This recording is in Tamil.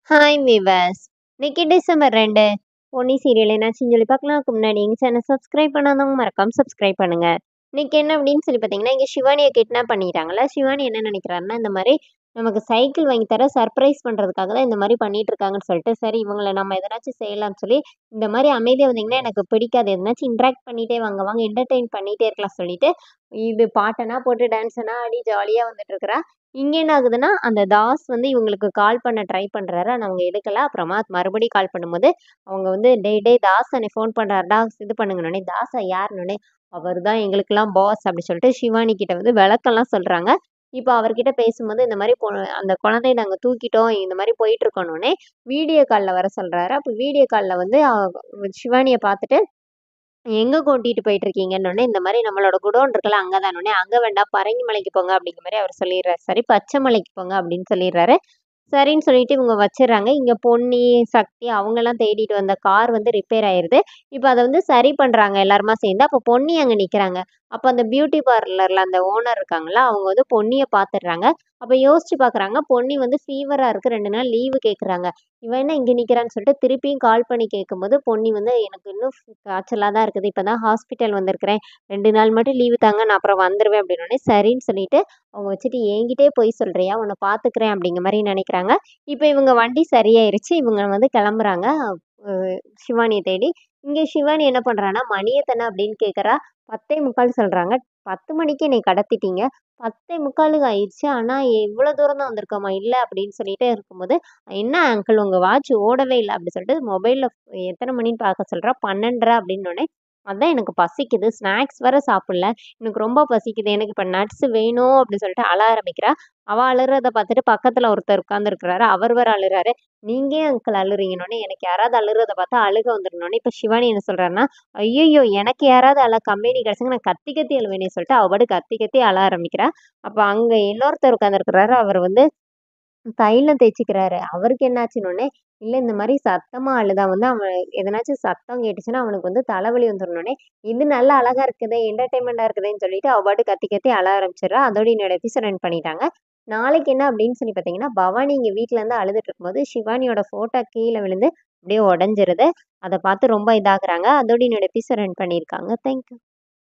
ஹாய் விவஸ். இன்னைக்கு டிசம்பர் 2 பொன்னி சீரியல் என்னாச்சுன்னு சொல்லி பார்க்கலாம். அதுக்கு முன்னாடி எங்கள் சேனல் சப்ஸ்கிரைப் பண்ணாதவங்க மறக்காம சப்ஸ்கிரைப் பண்ணுங்க. இன்னைக்கு என்ன அப்படின்னு சொல்லி பார்த்தீங்கன்னா, இங்கே சிவானியை கிட்னாப் பண்ணிட்டாங்கல்ல. சிவானி என்ன நினைக்கிறாருன்னா, இந்த மாதிரி நமக்கு சைக்கிள் வாங்கி தர சர்ப்ரைஸ் பண்ணுறதுக்காக தான் இந்த மாதிரி பண்ணிட்டு இருக்காங்கன்னு சொல்லிட்டு, சரி இவங்களை நம்ம எதனாச்சும் செய்யலாம்னு சொல்லி இந்த மாதிரி அமைதியாக வந்தீங்கன்னா எனக்கு பிடிக்காது, எதனாச்சும் இன்ட்ராக்ட் பண்ணிட்டே வாங்க வாங்க என்டர்டெயின் பண்ணிட்டே இருக்கலாம் சொல்லிட்டு இது பாட்டனா போட்டு டான்ஸனா ஆடி ஜாலியாக வந்துட்டு இருக்கிறா. இங்க என்ன ஆகுதுன்னா, அந்த தாஸ் வந்து இவங்களுக்கு கால் பண்ண ட்ரை பண்றாரு. ஆனா அவங்க எடுக்கல. அப்புறமா மறுபடியும் கால் பண்ணும்போது, அவங்க வந்து "டேய் டேய் தாஸ் அண்ணே ஃபோன் பண்றாருடா, இது பண்ணுங்கன்னோனே", "தாஸா யாருன்னோனே", "அவர் தான் எங்களுக்கெல்லாம் பாஸ்" அப்படி சொல்லிட்டு சிவானி கிட்ட வந்து விளக்கம்லாம் சொல்றாங்க. இப்போ அவர்கிட்ட பேசும்போது இந்த மாரி அந்த குழந்தைய நாங்க தூக்கிட்டோம், இந்த மாரி போயிட்டுருக்கோன்னோனே, வீடியோ கால்ல வர சொல்றாரு. அப்ப வீடியோ கால்ல வந்து சிவானிய பார்த்துட்டு எங்க கூட்டிட்டு போயிட்டுருக்கீங்கன்னோனே, இந்த மாரி நம்மளோட குடோன் இருக்குல்ல அங்க தான்னோனே, "அங்க வேண்டாம் பரங்கிமலைக்கு போங்க" அப்படிங்கிற மாரி அவர் சொல்லிடுறாரு. சரி பச்சை மலைக்கு போங்க அப்படின்னு சொல்லிடுறாரு. சரின்னு சொல்லிட்டு இவங்க வச்சுர்றாங்க. இங்க பொன்னி, சக்தி அவங்கலாம் தேடிட்டு வந்த கார் வந்து ரிப்பேர் ஆயிருது. இப்ப அத வந்து சரி பண்றாங்க எல்லாருமா சேர்ந்து. அப்ப பொன்னி அங்க நிக்கிறாங்க. அப்ப அந்த பியூட்டி பார்லர்ல அந்த ஓனர் இருக்காங்கல்ல, அவங்க வந்து பொன்னிய பாத்துடுறாங்க. அப்ப யோசிச்சு பாக்குறாங்க. பொன்னி வந்து ஃபீவரா இருக்கு. 2 நாள் லீவு கேட்குறாங்க. இவன் என்ன இங்க நிக்கிறான்னு சொல்லிட்டு திருப்பியும் கால் பண்ணி கேட்கும்போது, பொன்னி வந்து "எனக்கு இன்னும் காய்ச்சலா தான் இருக்குது. இப்பதான் ஹாஸ்பிட்டல் வந்திருக்கிறேன். 2 நாள் மட்டும் லீவு தாங்க. நான் அப்புறம் வந்துருவேன்" அப்படின்னோனே, சரின்னு சொல்லிட்டு அவங்க வச்சுட்டு "என்கிட்டயே பொய் சொல்றியா? உன்ன பாத்துக்கிறேன்" அப்படிங்கிற மாரி நினைக்கிறாங்க. இப்ப இவங்க வண்டி சரியாயிருச்சு. இவங்க வந்து கிளம்புறாங்க. அ சிவானிய தேடி. இங்க சிவானி என்ன பண்றான்னா, "மணி எத்தன?" அப்படின்னு கேட்கறா. 10:45 சொல்றாங்க. 10 மணிக்கு என்னைய கடத்திட்டீங்க. 10:45 ஆயிருச்சு. ஆனா இவ்வளோ தூரம் தான் வந்திருக்கோமா? இல்ல அப்படின்னு சொல்லிட்டே இருக்கும்போது, "என்ன அங்கிள் உங்க வாட்ச் ஓடவே இல்ல" அப்படி சொல்லிட்டு மொபைல்ல எத்தன மணின்னு பார்க்க சொல்றா. 12:30 அப்படின்னோனே, "அதான் எனக்கு பசிக்குது. ஸ்நாக்ஸ் வேற சாப்பிடல. எனக்கு ரொம்ப பசிக்குது. எனக்கு இப்ப நட்ஸ் வேணும்" அப்படி சொல்லிட்டு அழ ஆரம்பிக்கிறா. அவ அழுறத பார்த்துட்டு பக்கத்துல ஒருத்தர் உட்கார்ந்துருக்கிறாரு. அவர் வேற அழுறாரு. "நீங்க ஏன் அங்கிள் அழுறீங்கன்னோனே", எனக்கு யாராவது அழுறத பார்த்தா அழுக வந்துருன்னோனே, இப்ப சிவானி என்ன சொல்றாருன்னா, "ஐய்யய்யோ! எனக்கு யாராவது கம்பெனி கிடைச்சா நான் கத்தி கத்தி அழுவேனே" சொல்லிட்டு அவ பாட்டுக்கு கத்தி கத்தி அழ ஆரம்பிக்கிறா. அப்ப அங்க இன்னொருத்தர் உட்கார்ந்துருக்கிறாரு. அவர் வந்து தைலம் தேய்ச்சுக்கிறாரு. அவருக்கு என்னாச்சுன்னோனே, இல்ல இந்த மாரி சத்தமா அழுதா வந்து அவன் எதனாச்சும் சத்தம் கேட்டுச்சுன்னா, அவனுக்கு வந்து தலைவலி வந்துருன்னோனே, இது நல்லா அழகா இருக்குதே, என்டர்டெயின்மென்ட்டா இருக்குதேன்னு சொல்லிட்டு அவ பாட்டுக்கு கத்தி கத்தி அழ ஆரம்பிச்சுடுறா. அதோட என்னோட எபிசோட் எண்ட் பண்ணிட்டாங்க. நாளைக்கு என்ன அப்படின்னு சொல்லி பார்த்தீங்கன்னா, பவானி இங்க வீட்ல இருந்து அழுதுட்டு இருக்கும்போது, சிவானியோட ஃபோட்டோ கீழ விழுந்து அப்படியே உடைஞ்சிருது. அத பார்த்து ரொம்ப இதாகுறாங்க. அதோட என்னோட எபிசோட் எண்ட் பண்ணியிருக்காங்க. Thank you.